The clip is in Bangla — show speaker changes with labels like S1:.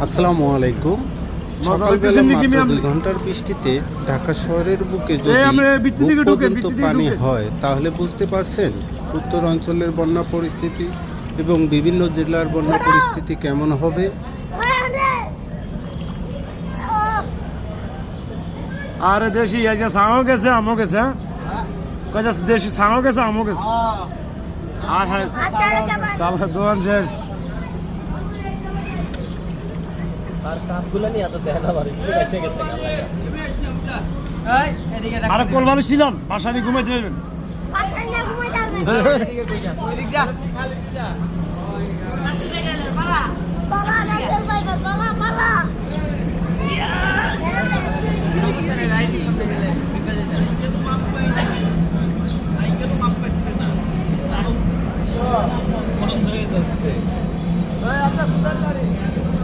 S1: আসসালামু আলাইকুম। সকালবেলা মাত্র 2 ঘন্টার বৃষ্টিতে ঢাকা শহরের বুকে যদি বুক পর্যন্ত পানি হয় তাহলে বুঝতে পারছেন উত্তর অঞ্চলের বন্যা পরিস্থিতি এবং বিভিন্ন জেলার বন্যা পরিস্থিতি কেমন হবে।
S2: আরে দেশি এই যে সাঙও গেছে আমও গেছে কয়টা দেশি সাঙও গেছে আমও গেছে আর হ্যাঁ চালা দোয়ান শেষ
S3: আর কাপগুলো নিয়ে আসতে দেয় না বাড়ি এসে গেছে এই এদিকে
S2: আর কোলবালু ছিলাম বাসায় ঘুমাইতে যাবেন
S4: বাসায় না ঘুমাইতে পারবেন
S3: এদিকে কই যা ওই দিক যা খালি দিক যা
S4: বাবা না